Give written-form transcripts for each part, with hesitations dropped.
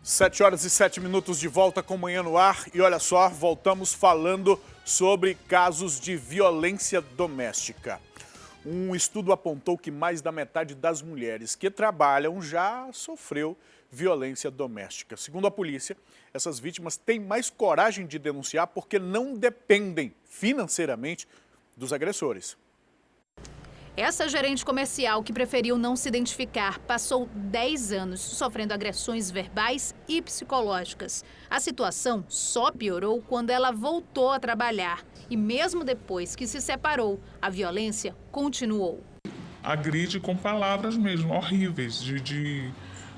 7h07 de volta com Manhã no Ar. E olha só, voltamos falando sobre casos de violência doméstica. Um estudo apontou que mais da metade das mulheres que trabalham já sofreu violência doméstica. Segundo a polícia, essas vítimas têm mais coragem de denunciar porque não dependem financeiramente dos agressores. Essa gerente comercial, que preferiu não se identificar, passou 10 anos sofrendo agressões verbais e psicológicas. A situação só piorou quando ela voltou a trabalhar. E mesmo depois que se separou, a violência continuou. Agride com palavras mesmo, horríveis,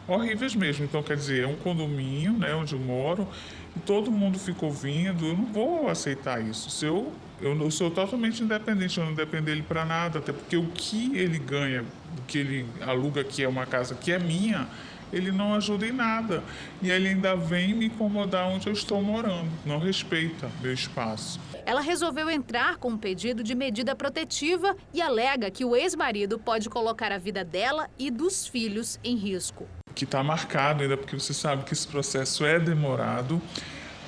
horríveis mesmo. Então, quer dizer, é um condomínio, né, onde eu moro, e todo mundo fica ouvindo. Eu não vou aceitar isso. Eu sou totalmente independente, eu não dependo dele para nada, até porque o que ele ganha, o que ele aluga, que é uma casa que é minha, ele não ajuda em nada. E ele ainda vem me incomodar onde eu estou morando, não respeita meu espaço. Ela resolveu entrar com um pedido de medida protetiva e alega que o ex-marido pode colocar a vida dela e dos filhos em risco. Que está marcado ainda, porque você sabe que esse processo é demorado,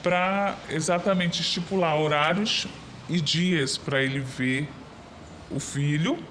para exatamente estipular horários e dias para ele ver o filho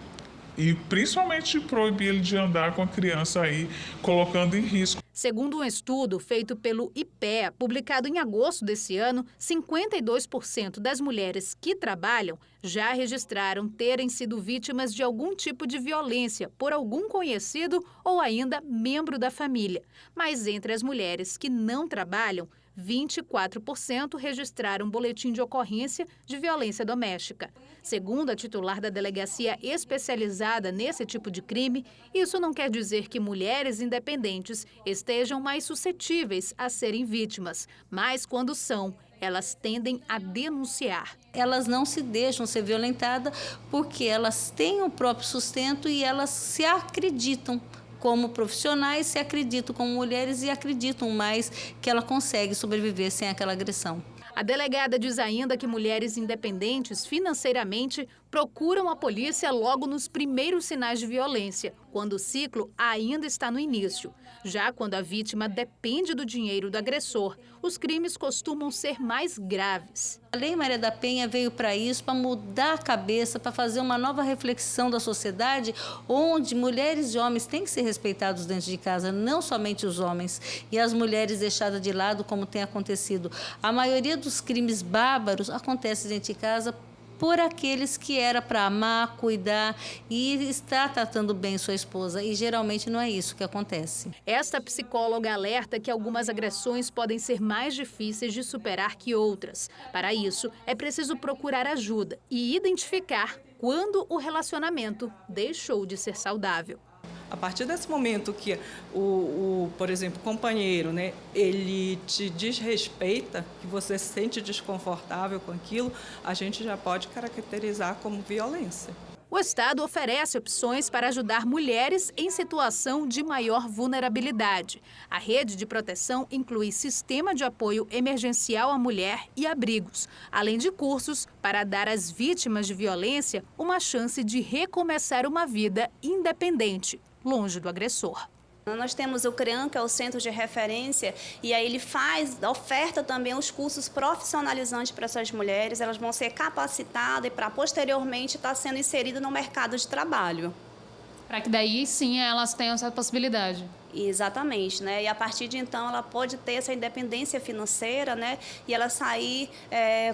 e principalmente proibir ele de andar com a criança aí, colocando em risco. Segundo um estudo feito pelo IPEA, publicado em agosto desse ano, 52% das mulheres que trabalham já registraram terem sido vítimas de algum tipo de violência por algum conhecido ou ainda membro da família. Mas entre as mulheres que não trabalham, 24% registraram boletim de ocorrência de violência doméstica. Segundo a titular da delegacia especializada nesse tipo de crime, isso não quer dizer que mulheres independentes estejam mais suscetíveis a serem vítimas, mas quando são, elas tendem a denunciar. Elas não se deixam ser violentadas porque elas têm o próprio sustento e elas se acreditam como profissionais, se acreditam como mulheres e acreditam mais que ela consegue sobreviver sem aquela agressão. A delegada diz ainda que mulheres independentes financeiramente procuram a polícia logo nos primeiros sinais de violência, quando o ciclo ainda está no início. Já quando a vítima depende do dinheiro do agressor, os crimes costumam ser mais graves. A Lei Maria da Penha veio para isso, para mudar a cabeça, para fazer uma nova reflexão da sociedade, onde mulheres e homens têm que ser respeitados dentro de casa, não somente os homens, e as mulheres deixadas de lado, como tem acontecido. A maioria dos crimes bárbaros acontece dentro de casa por aqueles que era para amar, cuidar e estar tratando bem sua esposa. E geralmente não é isso que acontece. Esta psicóloga alerta que algumas agressões podem ser mais difíceis de superar que outras. Para isso, é preciso procurar ajuda e identificar quando o relacionamento deixou de ser saudável. A partir desse momento que por exemplo, o companheiro, né, ele te desrespeita, que você se sente desconfortável com aquilo, a gente já pode caracterizar como violência. O Estado oferece opções para ajudar mulheres em situação de maior vulnerabilidade. A rede de proteção inclui sistema de apoio emergencial à mulher e abrigos, além de cursos para dar às vítimas de violência uma chance de recomeçar uma vida independente, longe do agressor. Nós temos o CREAM, que é o Centro de Referência, e aí ele oferta também os cursos profissionalizantes para essas mulheres. Elas vão ser capacitadas e para posteriormente estar sendo inseridas no mercado de trabalho. Para que daí sim elas tenham essa possibilidade. Exatamente, né? E a partir de então ela pode ter essa independência financeira, né? E ela sair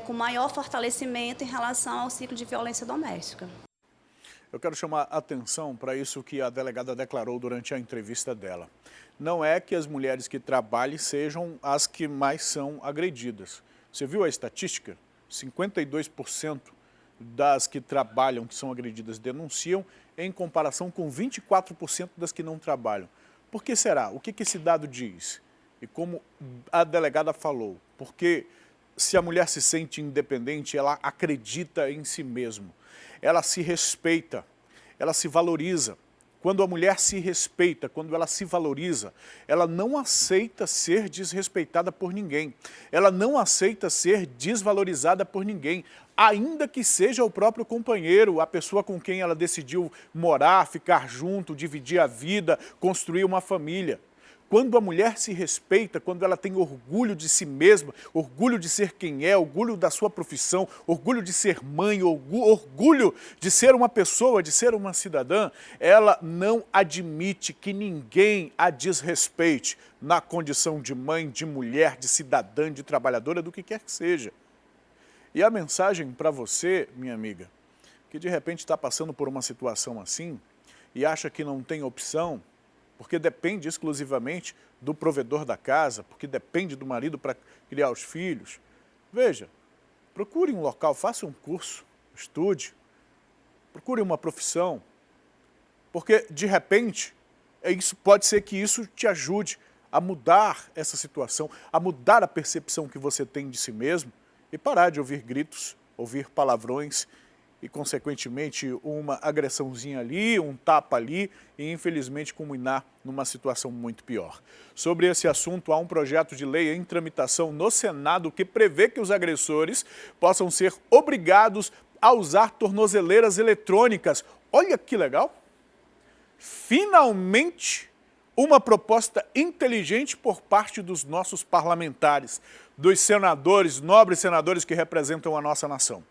com maior fortalecimento em relação ao ciclo de violência doméstica. Eu quero chamar a atenção para isso que a delegada declarou durante a entrevista dela. Não é que as mulheres que trabalhem sejam as que mais são agredidas. Você viu a estatística? 52% das que trabalham, que são agredidas, denunciam, em comparação com 24% das que não trabalham. Por que será? O que esse dado diz? E como a delegada falou, porque se a mulher se sente independente, ela acredita em si mesma. Ela se respeita, ela se valoriza. Quando a mulher se respeita, quando ela se valoriza, ela não aceita ser desrespeitada por ninguém. Ela não aceita ser desvalorizada por ninguém, ainda que seja o próprio companheiro, a pessoa com quem ela decidiu morar, ficar junto, dividir a vida, construir uma família. Quando a mulher se respeita, quando ela tem orgulho de si mesma, orgulho de ser quem é, orgulho da sua profissão, orgulho de ser mãe, orgulho de ser uma pessoa, de ser uma cidadã, ela não admite que ninguém a desrespeite na condição de mãe, de mulher, de cidadã, de trabalhadora, do que quer que seja. E a mensagem para você, minha amiga, que de repente está passando por uma situação assim e acha que não tem opção, porque depende exclusivamente do provedor da casa, porque depende do marido para criar os filhos. Veja, procure um local, faça um curso, estude, procure uma profissão, porque de repente pode ser que isso te ajude a mudar essa situação, a mudar a percepção que você tem de si mesmo e parar de ouvir gritos, ouvir palavrões e, consequentemente, uma agressãozinha ali, um tapa ali e, infelizmente, culminar numa situação muito pior. Sobre esse assunto, há um projeto de lei em tramitação no Senado que prevê que os agressores possam ser obrigados a usar tornozeleiras eletrônicas. Olha que legal! Finalmente, uma proposta inteligente por parte dos nossos parlamentares, dos senadores, nobres senadores que representam a nossa nação.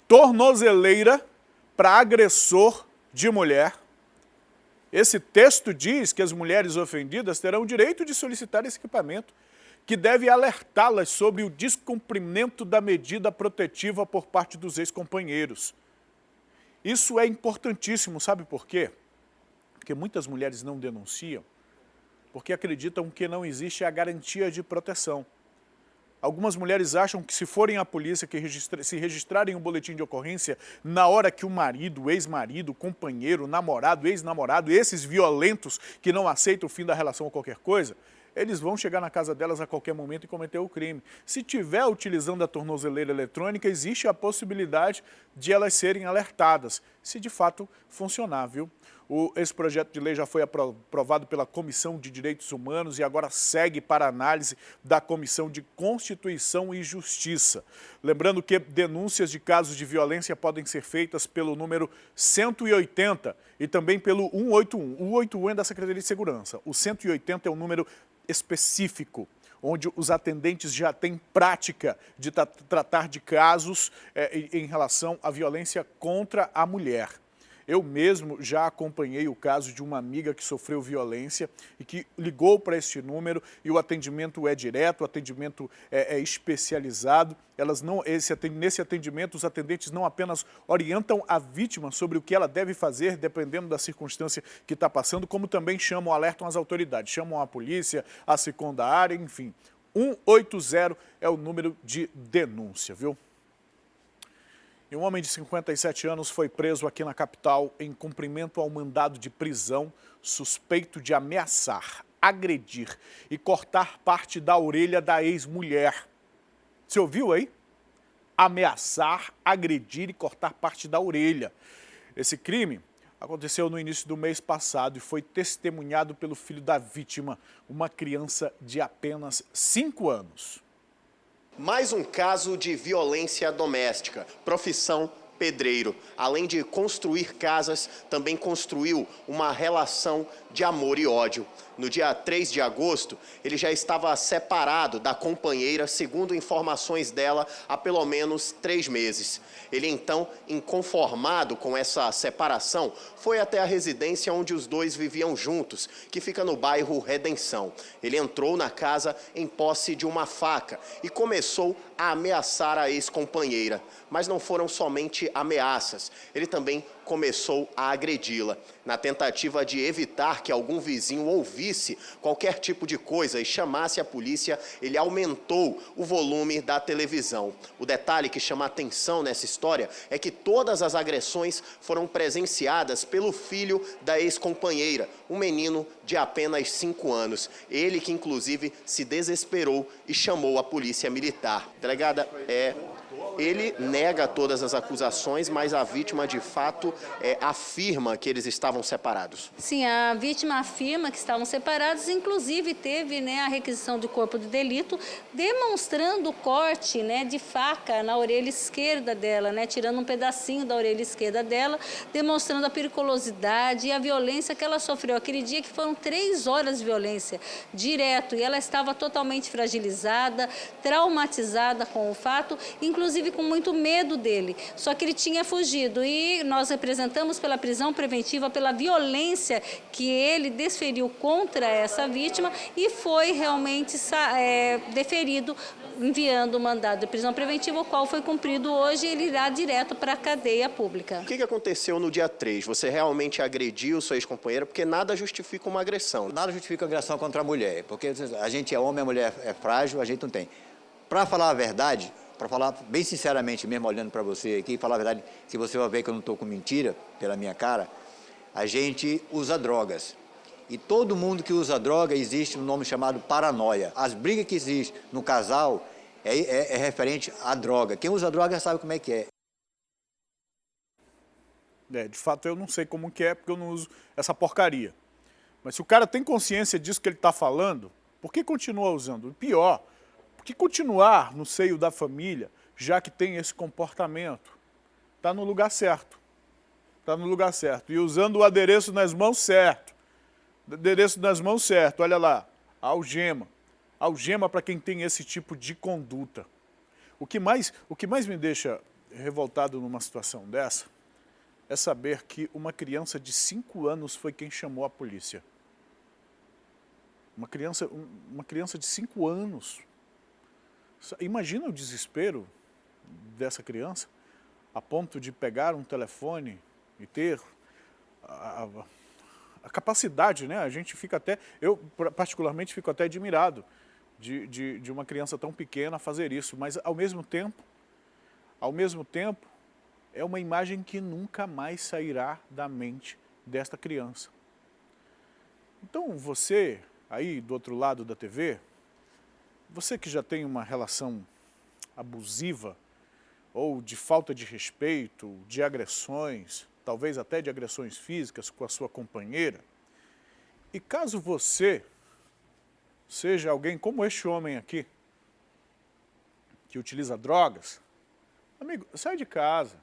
Tornozeleira para agressor de mulher. Esse texto diz que as mulheres ofendidas terão o direito de solicitar esse equipamento, que deve alertá-las sobre o descumprimento da medida protetiva por parte dos ex-companheiros. Isso é importantíssimo, sabe por quê? Porque muitas mulheres não denunciam, porque acreditam que não existe a garantia de proteção. Algumas mulheres acham que se forem à polícia, se registrarem um boletim de ocorrência, na hora que o marido, o ex-marido, companheiro, namorado, ex-namorado, esses violentos que não aceitam o fim da relação ou qualquer coisa, eles vão chegar na casa delas a qualquer momento e cometer o crime. Se tiver utilizando a tornozeleira eletrônica, existe a possibilidade de elas serem alertadas, se de fato funcionar, viu? Esse projeto de lei já foi aprovado pela Comissão de Direitos Humanos e agora segue para análise da Comissão de Constituição e Justiça. Lembrando que denúncias de casos de violência podem ser feitas pelo número 180 e também pelo 181. O 181 é da Secretaria de Segurança. O 180 é um número específico, onde os atendentes já têm prática de tratar de casos em relação à violência contra a mulher. Eu mesmo já acompanhei o caso de uma amiga que sofreu violência e que ligou para este número e o atendimento é direto, o atendimento é especializado. Nesse atendimento, os atendentes não apenas orientam a vítima sobre o que ela deve fazer, dependendo da circunstância que está passando, como também alertam as autoridades, chamam a polícia, a secundária, enfim. 180 é o número de denúncia, viu? E um homem de 57 anos foi preso aqui na capital em cumprimento ao mandado de prisão, suspeito de ameaçar, agredir e cortar parte da orelha da ex-mulher. Você ouviu aí? Ameaçar, agredir e cortar parte da orelha. Esse crime aconteceu no início do mês passado e foi testemunhado pelo filho da vítima, uma criança de apenas 5 anos. Mais um caso de violência doméstica, profissão pedreiro. Além de construir casas, também construiu uma relação de amor e ódio. No dia 3 de agosto, ele já estava separado da companheira, segundo informações dela, há pelo menos 3 meses. Ele então, inconformado com essa separação, foi até a residência onde os dois viviam juntos, que fica no bairro Redenção. Ele entrou na casa em posse de uma faca e começou a ameaçar a ex-companheira. Mas não foram somente ameaças, ele também começou a agredi-la. Na tentativa de evitar que algum vizinho ouvisse qualquer tipo de coisa e chamasse a polícia, ele aumentou o volume da televisão. O detalhe que chama a atenção nessa história é que todas as agressões foram presenciadas pelo filho da ex-companheira, um menino de apenas 5 anos. Ele que, inclusive, se desesperou e chamou a polícia militar. Delegada, Ele nega todas as acusações, mas a vítima, de fato, afirma que eles estavam separados. Sim, a vítima afirma que estavam separados, inclusive teve, né, a requisição de corpo de delito, demonstrando o corte, né, de faca na orelha esquerda dela, né, tirando um pedacinho da orelha esquerda dela, demonstrando a periculosidade e a violência que ela sofreu. Aquele dia que foram 3 horas de violência direto e ela estava totalmente fragilizada, traumatizada com o fato, inclusive com muito medo dele. Só que ele tinha fugido e nós representamos pela prisão preventiva, pela violência que ele desferiu contra essa vítima e foi realmente deferido, enviando o mandado de prisão preventiva, o qual foi cumprido hoje e ele irá direto para a cadeia pública. O que aconteceu no dia 3? Você realmente agrediu sua ex-companheira? Porque nada justifica uma agressão. Nada justifica agressão contra a mulher, porque a gente é homem, a mulher é frágil, a gente não tem. Para falar a verdade, para falar bem sinceramente mesmo, olhando para você aqui, falar a verdade, se você vai ver que eu não estou com mentira pela minha cara, a gente usa drogas. E todo mundo que usa droga, existe um nome chamado paranoia. As brigas que existem no casal é referente à droga. Quem usa droga sabe como é que é. De fato, eu não sei como que é, porque eu não uso essa porcaria. Mas se o cara tem consciência disso que ele está falando, por que continua usando? Pior, por que continuar no seio da família, já que tem esse comportamento? Está no lugar certo. Está no lugar certo. E usando o adereço nas mãos certo. Adereço nas mãos certo, olha lá, a algema. Algema para quem tem esse tipo de conduta. O que mais me deixa revoltado numa situação dessa é saber que uma criança de 5 anos foi quem chamou a polícia. Uma criança de 5 anos. Imagina o desespero dessa criança a ponto de pegar um telefone e ter a capacidade, né? A gente fica até, eu particularmente fico até admirado de uma criança tão pequena fazer isso, mas ao mesmo tempo, é uma imagem que nunca mais sairá da mente desta criança. Então você, aí do outro lado da TV, você que já tem uma relação abusiva, ou de falta de respeito, de agressões, talvez até de agressões físicas com a sua companheira, e caso você seja alguém como este homem aqui, que utiliza drogas, amigo, sai de casa,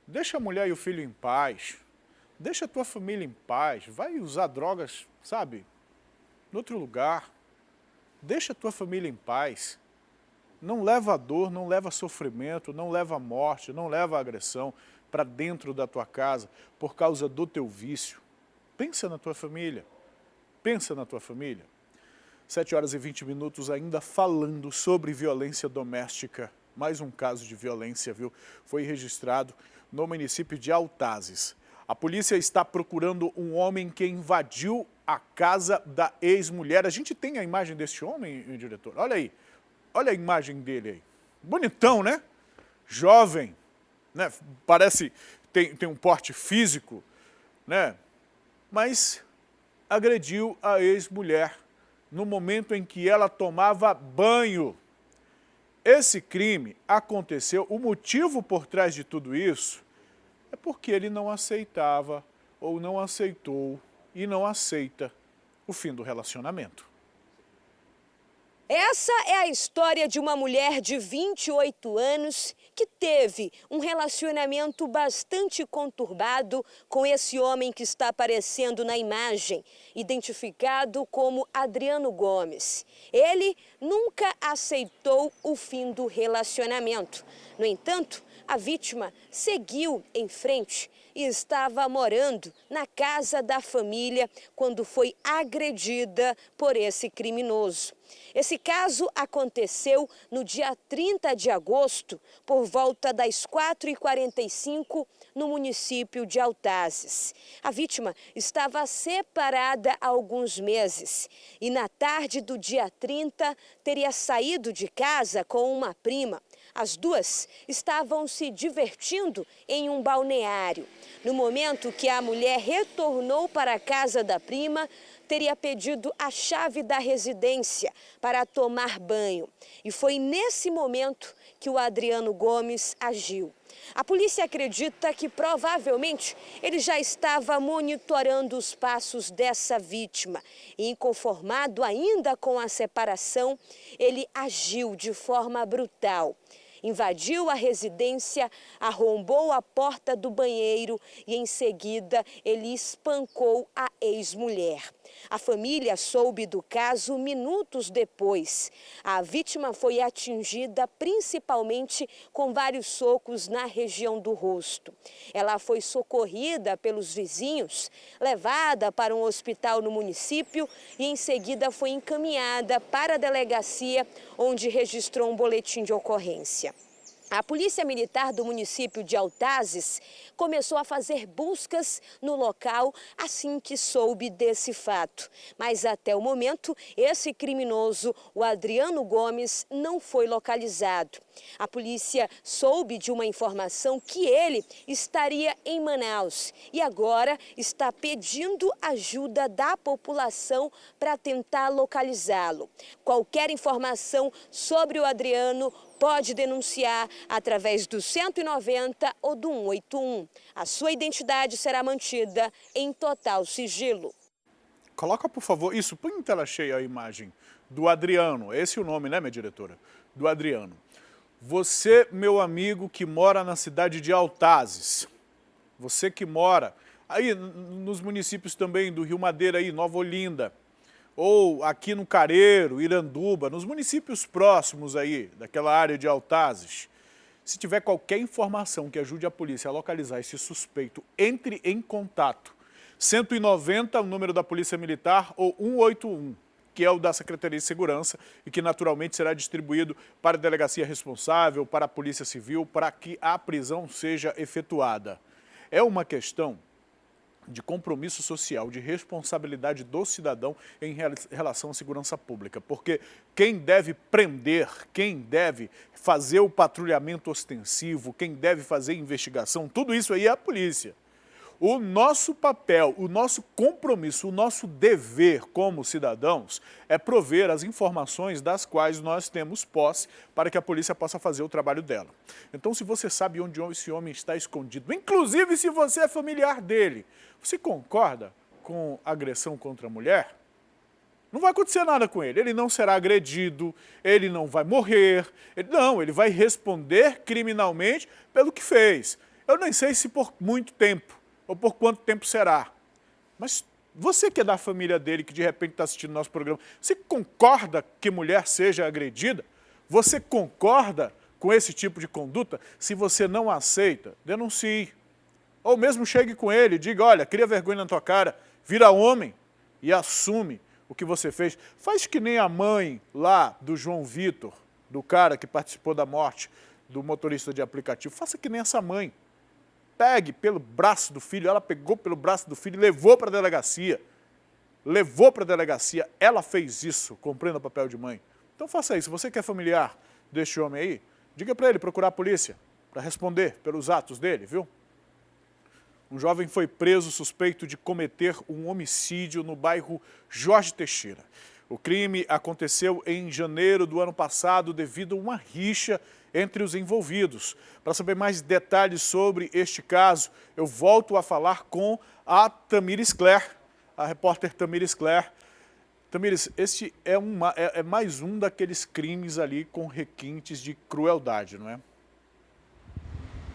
deixa a mulher e o filho em paz, deixa a tua família em paz, vai usar drogas, sabe, em outro lugar, deixa a tua família em paz, não leva dor, não leva sofrimento, não leva morte, não leva agressão para dentro da tua casa por causa do teu vício. Pensa na tua família, pensa na tua família. 7 horas e 20 minutos ainda falando sobre violência doméstica. Mais um caso de violência, viu? Foi registrado no município de Altazes. A polícia está procurando um homem que invadiu a casa da ex-mulher. A gente tem a imagem desse homem, diretor? Olha aí, olha a imagem dele aí. Bonitão, né? Jovem, né? Parece, tem um porte físico, né? Mas agrediu a ex-mulher no momento em que ela tomava banho. Esse crime aconteceu, o motivo por trás de tudo isso é porque ele não aceitava ou não aceitou e não aceita o fim do relacionamento. Essa é a história de uma mulher de 28 anos que teve um relacionamento bastante conturbado com esse homem que está aparecendo na imagem, identificado como Adriano Gomes. Ele nunca aceitou o fim do relacionamento. No entanto, a vítima seguiu em frente e estava morando na casa da família quando foi agredida por esse criminoso. Esse caso aconteceu no dia 30 de agosto, por volta das 4h45, no município de Altazes. A vítima estava separada há alguns meses e na tarde do dia 30 teria saído de casa com uma prima. As duas estavam se divertindo em um balneário. No momento que a mulher retornou para a casa da prima, teria pedido a chave da residência para tomar banho. E foi nesse momento que o Adriano Gomes agiu. A polícia acredita que provavelmente ele já estava monitorando os passos dessa vítima. E inconformado ainda com a separação, ele agiu de forma brutal. Invadiu a residência, arrombou a porta do banheiro e, em seguida, ele espancou a ex-mulher. A família soube do caso minutos depois. A vítima foi atingida principalmente com vários socos na região do rosto. Ela foi socorrida pelos vizinhos, levada para um hospital no município e, em seguida, foi encaminhada para a delegacia, onde registrou um boletim de ocorrência. A Polícia Militar do município de Altazes começou a fazer buscas no local assim que soube desse fato. Mas até o momento, esse criminoso, o Adriano Gomes, não foi localizado. A polícia soube de uma informação que ele estaria em Manaus e agora está pedindo ajuda da população para tentar localizá-lo. Qualquer informação sobre o Adriano pode denunciar através do 190 ou do 181. A sua identidade será mantida em total sigilo. Coloca, por favor, isso, põe em tela cheia a imagem do Adriano. Esse é o nome, né, minha diretora? Do Adriano. Você, meu amigo, que mora na cidade de Altazes, você que mora aí nos municípios também do Rio Madeira, aí, Nova Olinda, ou aqui no Careiro, Iranduba, nos municípios próximos aí, daquela área de Altazes, se tiver qualquer informação que ajude a polícia a localizar esse suspeito, entre em contato. 190, o número da Polícia Militar, ou 181, que é o da Secretaria de Segurança e que naturalmente será distribuído para a delegacia responsável, para a Polícia Civil, para que a prisão seja efetuada. É uma questão de compromisso social, de responsabilidade do cidadão em relação à segurança pública, porque quem deve prender, quem deve fazer o patrulhamento ostensivo, quem deve fazer investigação, tudo isso aí é a polícia. O nosso papel, o nosso compromisso, o nosso dever como cidadãos é prover as informações das quais nós temos posse para que a polícia possa fazer o trabalho dela. Então, se você sabe onde esse homem está escondido, inclusive se você é familiar dele, você concorda com agressão contra a mulher? Não vai acontecer nada com ele, ele não será agredido, ele não vai morrer, ele vai responder criminalmente pelo que fez. Eu nem sei se por muito tempo, ou por quanto tempo será. Mas você que é da família dele, que de repente está assistindo nosso programa, você concorda que mulher seja agredida? Você concorda com esse tipo de conduta? Se você não aceita, denuncie. Ou mesmo chegue com ele e diga, olha, cria vergonha na tua cara, vira homem e assume o que você fez. Faz que nem a mãe lá do João Vitor, do cara que participou da morte do motorista de aplicativo. Faça que nem essa mãe. Pegue pelo braço do filho, ela pegou pelo braço do filho e levou para a delegacia. Levou para a delegacia, ela fez isso, cumprindo o papel de mãe. Então faça isso, você que é familiar deste homem aí, diga para ele procurar a polícia, para responder pelos atos dele, viu? Um jovem foi preso suspeito de cometer um homicídio no bairro Jorge Teixeira. O crime aconteceu em janeiro do ano passado devido a uma rixa entre os envolvidos. Para saber mais detalhes sobre este caso, eu volto a falar com a Tamires Claire, a repórter Tamires Claire. Tamires, este é mais um daqueles crimes ali com requintes de crueldade, não é?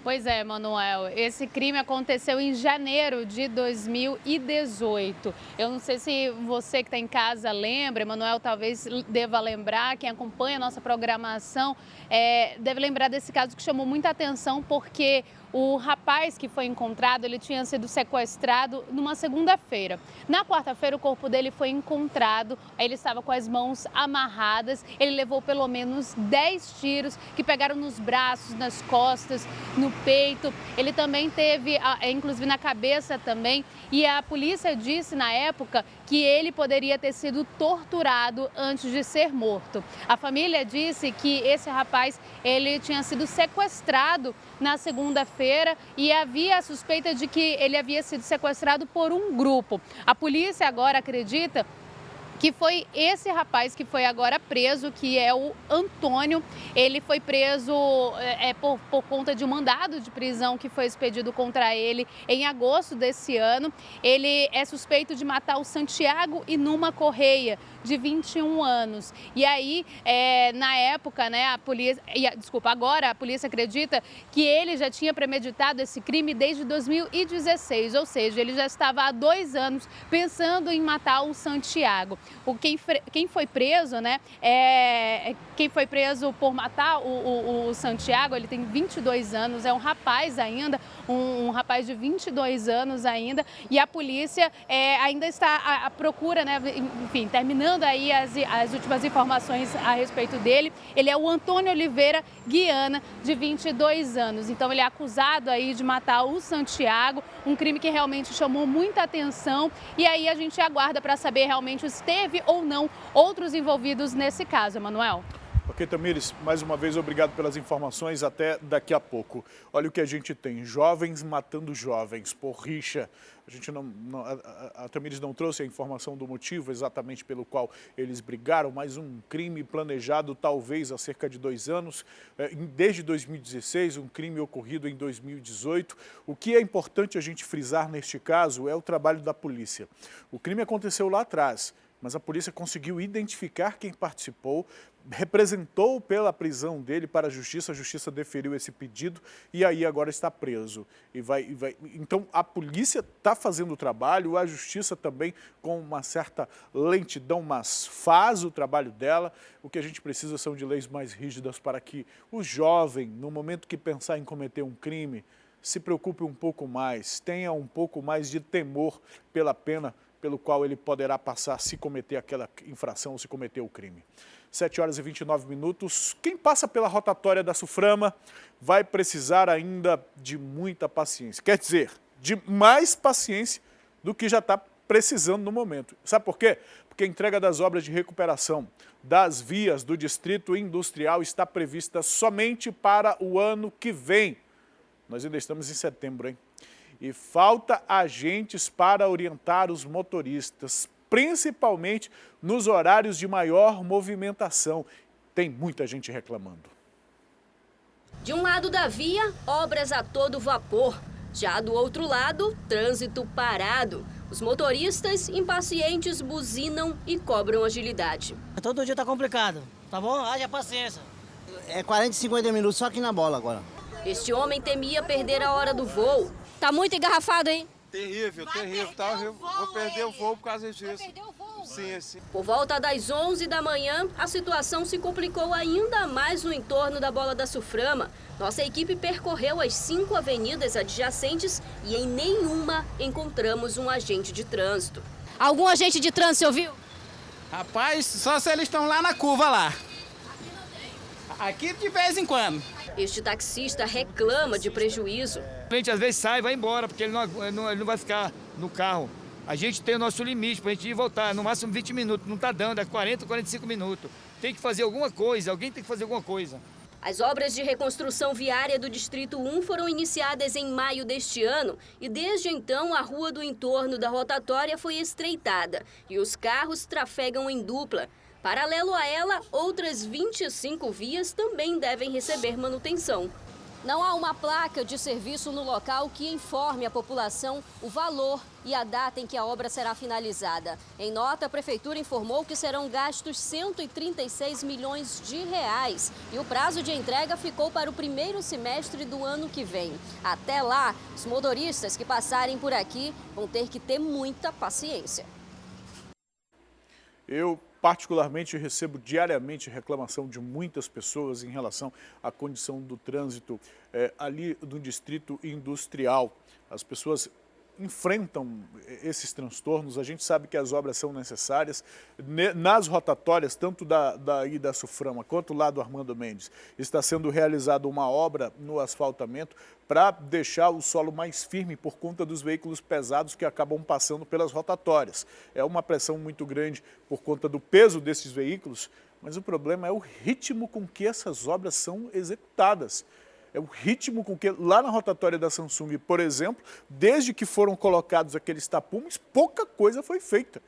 Pois é, Manuel, esse crime aconteceu em janeiro de 2018. Eu não sei se você que está em casa lembra, Manuel talvez deva lembrar, quem acompanha a nossa programação deve lembrar desse caso que chamou muita atenção porque o rapaz que foi encontrado, ele tinha sido sequestrado numa segunda-feira. Na quarta-feira, o corpo dele foi encontrado, ele estava com as mãos amarradas, ele levou pelo menos 10 tiros que pegaram nos braços, nas costas, no peito. Ele também teve, inclusive na cabeça também, e a polícia disse na época que ele poderia ter sido torturado antes de ser morto. A família disse que esse rapaz ele tinha sido sequestrado na segunda-feira e havia a suspeita de que ele havia sido sequestrado por um grupo. A polícia agora acredita que foi esse rapaz que foi agora preso, que é o Antônio. Ele foi preso por conta de um mandado de prisão que foi expedido contra ele em agosto desse ano. Ele é suspeito de matar o Santiago Inuma Correia, de 21 anos. E aí, na época, né, agora a polícia acredita que ele já tinha premeditado esse crime desde 2016, ou seja, ele já estava há 2 anos pensando em matar o Santiago. Quem foi preso, né, quem foi preso por matar o Santiago, ele tem 22 anos, é um rapaz ainda, um rapaz de 22 anos ainda, e a polícia ainda está à procura, né, enfim, terminando aí as últimas informações a respeito dele. Ele é o Antônio Oliveira Guiana, de 22 anos. Então ele é acusado aí de matar o Santiago, um crime que realmente chamou muita atenção, e aí a gente aguarda para saber realmente se teve ou não outros envolvidos nesse caso, Emanuel. Ok, Tamires, mais uma vez obrigado pelas informações, até daqui a pouco. Olha o que a gente tem, jovens matando jovens por rixa. A gente a Tamires não trouxe a informação do motivo exatamente pelo qual eles brigaram, mas um crime planejado talvez há cerca de 2 anos, desde 2016, um crime ocorrido em 2018. O que é importante a gente frisar neste caso é o trabalho da polícia. O crime aconteceu lá atrás, mas a polícia conseguiu identificar quem participou, representou pela prisão dele para a justiça deferiu esse pedido e aí agora está preso. Então a polícia está fazendo o trabalho, a justiça também com uma certa lentidão, mas faz o trabalho dela. O que a gente precisa são de leis mais rígidas para que o jovem, no momento que pensar em cometer um crime, se preocupe um pouco mais, tenha um pouco mais de temor pela pena pelo qual ele poderá passar se cometer aquela infração ou se cometer o crime. 7h29. Quem passa pela rotatória da Suframa vai precisar ainda de muita paciência. Quer dizer, de mais paciência do que já está precisando no momento. Sabe por quê? Porque a entrega das obras de recuperação das vias do Distrito Industrial está prevista somente para o ano que vem. Nós ainda estamos em setembro, hein? E falta agentes para orientar os motoristas, principalmente nos horários de maior movimentação. Tem muita gente reclamando. De um lado da via, obras a todo vapor. Já do outro lado, trânsito parado. Os motoristas impacientes buzinam e cobram agilidade. Todo dia tá complicado, tá bom? Haja paciência. É 40, 50 minutos só aqui na bola agora. Este homem temia perder a hora do voo. Tá muito engarrafado, hein? Terrível, tá? Vou perder o voo por causa disso. Vai perder o voo? Sim. Por volta das 11 da manhã, a situação se complicou ainda mais no entorno da Bola da Suframa. Nossa equipe percorreu as 5 avenidas adjacentes e em nenhuma encontramos um agente de trânsito. Algum agente de trânsito, você ouviu? Rapaz, só se eles estão lá na curva lá. Aqui de vez em quando. Este taxista reclama de prejuízo. A gente às vezes sai e vai embora, porque ele não vai ficar no carro. A gente tem o nosso limite para a gente ir e voltar, no máximo 20 minutos. Não está dando, é 40, 45 minutos. Tem que fazer alguma coisa, alguém tem que fazer alguma coisa. As obras de reconstrução viária do Distrito 1 foram iniciadas em maio deste ano e desde então a rua do entorno da rotatória foi estreitada e os carros trafegam em dupla. Paralelo a ela, outras 25 vias também devem receber manutenção. Não há uma placa de serviço no local que informe a população o valor e a data em que a obra será finalizada. Em nota, a Prefeitura informou que serão gastos 136 milhões de reais e o prazo de entrega ficou para o primeiro semestre do ano que vem. Até lá, os motoristas que passarem por aqui vão ter que ter muita paciência. Eu particularmente recebo diariamente reclamação de muitas pessoas em relação à condição do trânsito ali no Distrito Industrial. As pessoas enfrentam esses transtornos. A gente sabe que as obras são necessárias. Nas rotatórias, tanto da Suframa quanto lá do Armando Mendes, está sendo realizada uma obra no asfaltamento para deixar o solo mais firme por conta dos veículos pesados que acabam passando pelas rotatórias. É uma pressão muito grande por conta do peso desses veículos, mas o problema é o ritmo com que essas obras são executadas. É o ritmo com que, lá na rotatória da Samsung, por exemplo, desde que foram colocados aqueles tapumes, pouca coisa foi feita.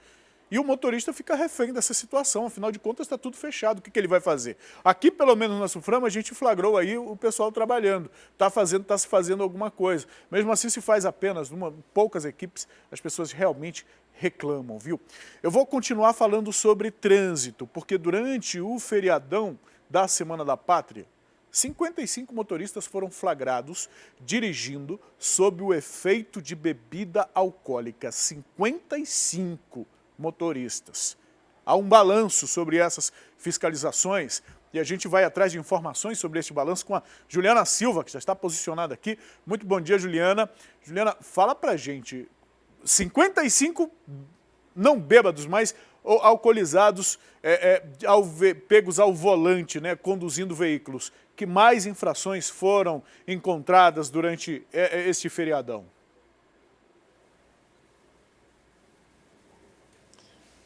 E o motorista fica refém dessa situação, afinal de contas está tudo fechado, o que ele vai fazer? Aqui, pelo menos na Suframa, a gente flagrou aí o pessoal trabalhando, está se fazendo alguma coisa. Mesmo assim, se faz apenas poucas equipes, as pessoas realmente reclamam, viu? Eu vou continuar falando sobre trânsito, porque durante o feriadão da Semana da Pátria, 55 motoristas foram flagrados dirigindo sob o efeito de bebida alcoólica. 55 motoristas. Há um balanço sobre essas fiscalizações e a gente vai atrás de informações sobre este balanço com a Juliana Silva, que já está posicionada aqui. Muito bom dia, Juliana. Juliana, fala pra gente, 55 não bêbados, mas alcoolizados, pegos ao volante, né, conduzindo veículos. Que mais infrações foram encontradas durante este feriadão?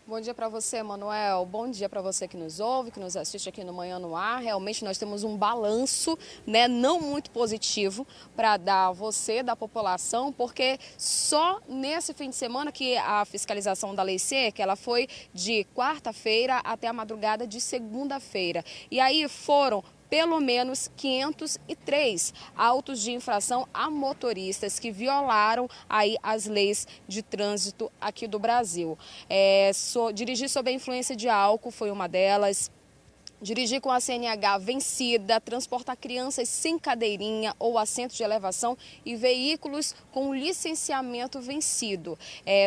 Bom dia para você, Manuel. Bom dia para você que nos ouve, que nos assiste aqui no Manhã no Ar. Realmente nós temos um balanço, né, não muito positivo para dar a você, da população, porque só nesse fim de semana que a fiscalização da Lei Seca, ela foi de quarta-feira até a madrugada de segunda-feira. E aí foram pelo menos 503 autos de infração a motoristas que violaram aí as leis de trânsito aqui do Brasil. Dirigir sob a influência de álcool foi uma delas. Dirigir com a CNH vencida, transportar crianças sem cadeirinha ou assento de elevação e veículos com licenciamento vencido.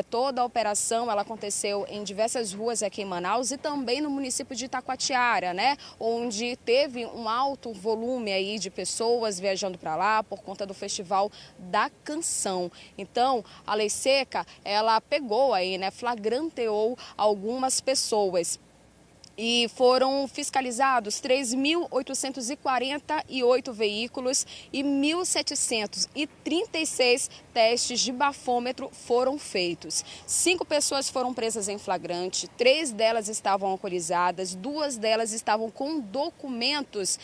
Toda a operação ela aconteceu em diversas ruas aqui em Manaus e também no município de Itacoatiara, né, onde teve um alto volume aí de pessoas viajando para lá por conta do Festival da Canção. Então, a Lei Seca, ela pegou aí, né, flagranteou algumas pessoas. E foram fiscalizados 3.848 veículos e 1.736 testes de bafômetro foram feitos. 5 pessoas foram presas em flagrante, 3 delas estavam alcoolizadas, 2 delas estavam com documentos,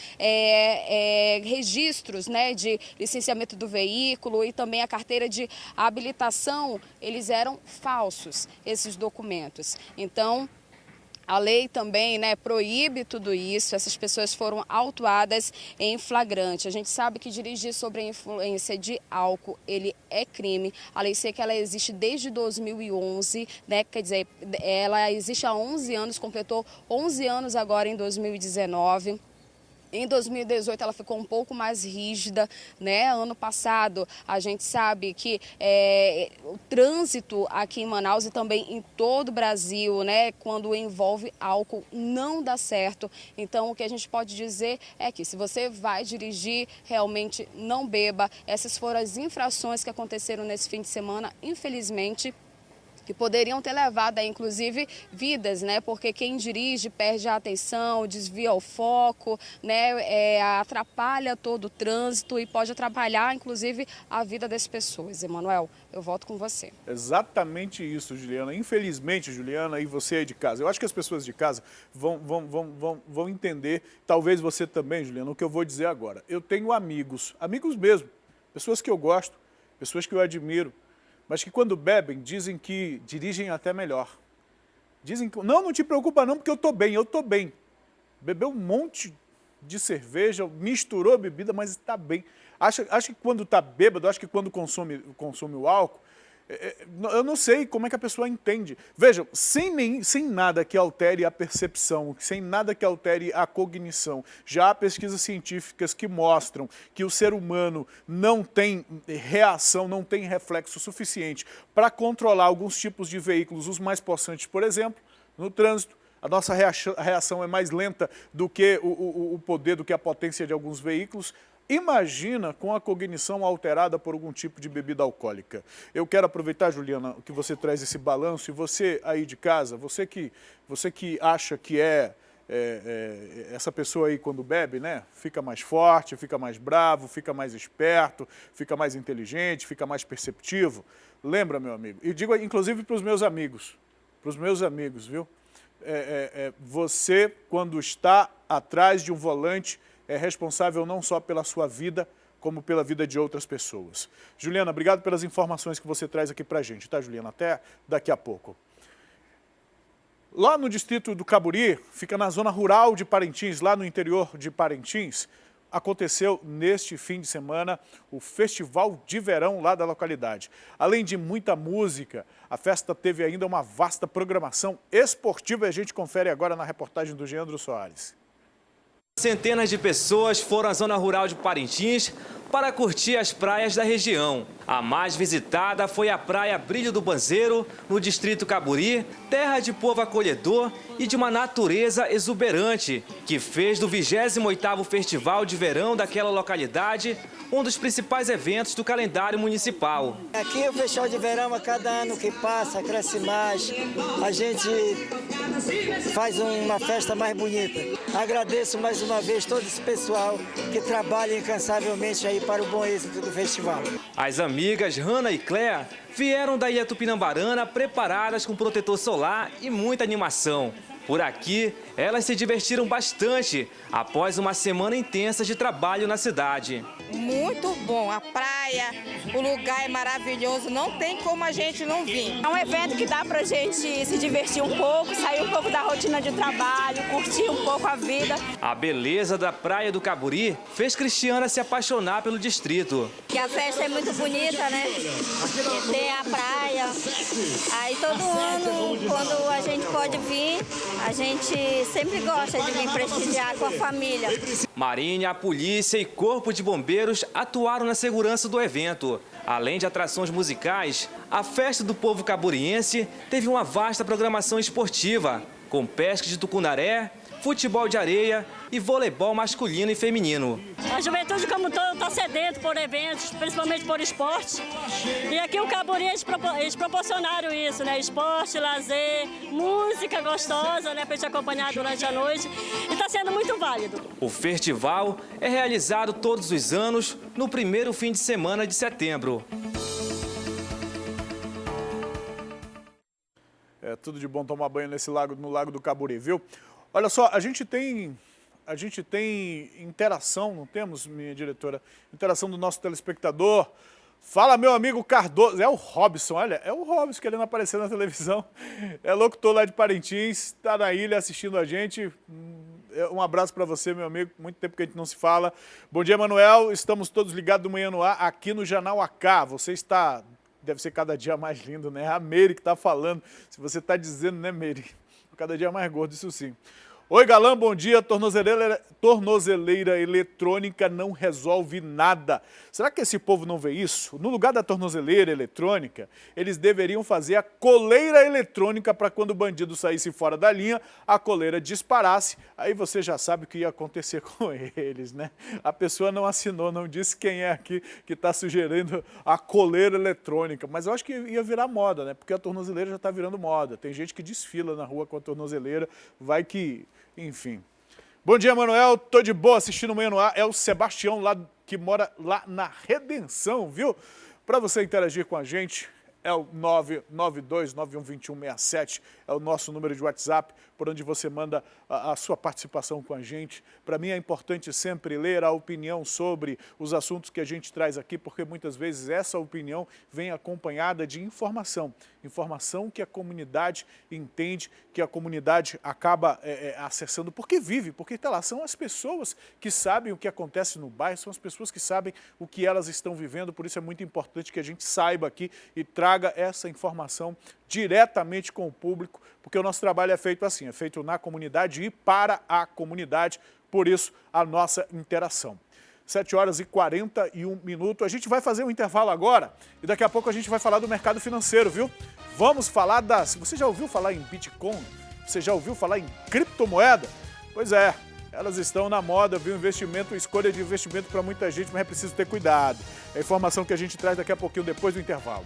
registros, né, de licenciamento do veículo e também a carteira de habilitação, eles eram falsos, esses documentos. Então, a lei também, né, proíbe tudo isso, essas pessoas foram autuadas em flagrante. A gente sabe que dirigir sob a influência de álcool, ele é crime. A Lei Seca, ela existe desde 2011, né, quer dizer, ela existe há 11 anos, completou 11 anos agora em 2019. Em 2018 ela ficou um pouco mais rígida, né? Ano passado a gente sabe que o trânsito aqui em Manaus e também em todo o Brasil, né, quando envolve álcool, não dá certo. Então o que a gente pode dizer é que se você vai dirigir, realmente não beba. Essas foram as infrações que aconteceram nesse fim de semana, infelizmente, que poderiam ter levado, inclusive, vidas, né? Porque quem dirige perde a atenção, desvia o foco, né? Atrapalha todo o trânsito e pode atrapalhar, inclusive, a vida das pessoas. Emanuel, eu volto com você. Exatamente isso, Juliana. Infelizmente, Juliana, e você aí de casa, eu acho que as pessoas de casa vão entender, talvez você também, Juliana, o que eu vou dizer agora. Eu tenho amigos mesmo, pessoas que eu gosto, pessoas que eu admiro, mas que quando bebem dizem que dirigem até melhor. Dizem que, não te preocupa não, porque eu estou bem. Bebeu um monte de cerveja, misturou bebida, mas está bem. Acha que quando está bêbado, acha que quando consome o álcool, eu não sei como é que a pessoa entende. Vejam, sem nada que altere a percepção, sem nada que altere a cognição, já há pesquisas científicas que mostram que o ser humano não tem reação, não tem reflexo suficiente para controlar alguns tipos de veículos, os mais possantes, por exemplo, no trânsito. A nossa reação é mais lenta do que o poder, do que a potência de alguns veículos. Imagina com a cognição alterada por algum tipo de bebida alcoólica. Eu quero aproveitar, Juliana, que você traz esse balanço, e você aí de casa, você que acha que essa pessoa aí quando bebe, né, fica mais forte, fica mais bravo, fica mais esperto, fica mais inteligente, fica mais perceptivo. Lembra, meu amigo? E digo inclusive para os meus amigos, viu? Você, quando está atrás de um volante, é responsável não só pela sua vida, como pela vida de outras pessoas. Juliana, obrigado pelas informações que você traz aqui pra gente, tá, Juliana? Até daqui a pouco. Lá no distrito do Caburi, fica na zona rural de Parintins, lá no interior de Parintins, aconteceu neste fim de semana o Festival de Verão lá da localidade. Além de muita música, a festa teve ainda uma vasta programação esportiva e a gente confere agora na reportagem do Geandro Soares. Centenas de pessoas foram à zona rural de Parintins para curtir as praias da região. A mais visitada foi a praia Brilho do Banzeiro, no distrito Caburi, terra de povo acolhedor e de uma natureza exuberante, que fez do 28º Festival de Verão daquela localidade um dos principais eventos do calendário municipal. Aqui o Festival de Verão, a cada ano que passa, cresce mais, a gente faz uma festa mais bonita. Agradeço mais uma vez todo esse pessoal que trabalha incansavelmente aí para o bom êxito do festival. As amigas Hanna e Cléa vieram da Ilha Tupinambarana preparadas com protetor solar e muita animação. Por aqui, elas se divertiram bastante após uma semana intensa de trabalho na cidade. Muito bom, a praia, o lugar é maravilhoso, não tem como a gente não vir. É um evento que dá pra gente se divertir um pouco, sair um pouco da rotina de trabalho, curtir um pouco a vida. A beleza da praia do Caburi fez Cristiana se apaixonar pelo distrito. Que a festa é muito bonita, né? Tem a praia, aí todo ano, quando a gente pode vir, a gente sempre gosta de vir prestigiar com a família. Marinha, a polícia e corpo de bombeiros atuaram na segurança do evento. Além de atrações musicais, a festa do povo caburiense teve uma vasta programação esportiva, com pesca de tucunaré, futebol de areia e voleibol masculino e feminino. A juventude como todo está sedento por eventos, principalmente por esporte. E aqui o Caburi, eles proporcionaram isso, né? Esporte, lazer, música gostosa, né? Para gente acompanhar durante a noite. E está sendo muito válido. O festival é realizado todos os anos no primeiro fim de semana de setembro. É tudo de bom tomar banho no Lago do Caburi, viu? Olha só, a gente tem interação, não temos, minha diretora? Interação do nosso telespectador. Fala, meu amigo Cardoso. É o Robson, olha, é o Robson querendo aparecer na televisão. É locutor lá de Parintins, está na ilha assistindo a gente. Um abraço para você, meu amigo. Muito tempo que a gente não se fala. Bom dia, Manuel. Estamos todos ligados do Manhã no Ar aqui no Janauacá. Você está... Deve ser cada dia mais lindo, né? A Meire que está falando. Se você está dizendo, né, Meire? Cada dia mais gordo, isso sim. Oi, galã, bom dia. Tornozeleira eletrônica não resolve nada. Será que esse povo não vê isso? No lugar da tornozeleira eletrônica, eles deveriam fazer a coleira eletrônica para quando o bandido saísse fora da linha, a coleira disparasse. Aí você já sabe o que ia acontecer com eles, né? A pessoa não assinou, não disse quem é aqui que está sugerindo a coleira eletrônica. Mas eu acho que ia virar moda, né? Porque a tornozeleira já está virando moda. Tem gente que desfila na rua com a tornozeleira, vai que... Enfim. Bom dia, Manuel. Tô de boa assistindo o Manhã no Ar. É o Sebastião, que mora lá na Redenção, viu? Para você interagir com a gente, é o 992912167, é o nosso número de WhatsApp, por onde você manda a sua participação com a gente. Para mim é importante sempre ler a opinião sobre os assuntos que a gente traz aqui, porque muitas vezes essa opinião vem acompanhada de informação. Informação que a comunidade entende, que a comunidade acaba acessando, porque vive, porque tá lá, são as pessoas que sabem o que acontece no bairro, são as pessoas que sabem o que elas estão vivendo, por isso é muito importante que a gente saiba aqui e traga essa informação diretamente com o público, porque o nosso trabalho é feito assim, é feito na comunidade e para a comunidade, por isso a nossa interação. 7h41, a gente vai fazer um intervalo agora e daqui a pouco a gente vai falar do mercado financeiro, viu? Vamos falar das... Você já ouviu falar em Bitcoin? Você já ouviu falar em criptomoeda? Pois é, Elas estão na moda, viu? Investimento, escolha de investimento para muita gente, mas é preciso ter cuidado. É a informação que a gente traz daqui a pouquinho, depois do intervalo.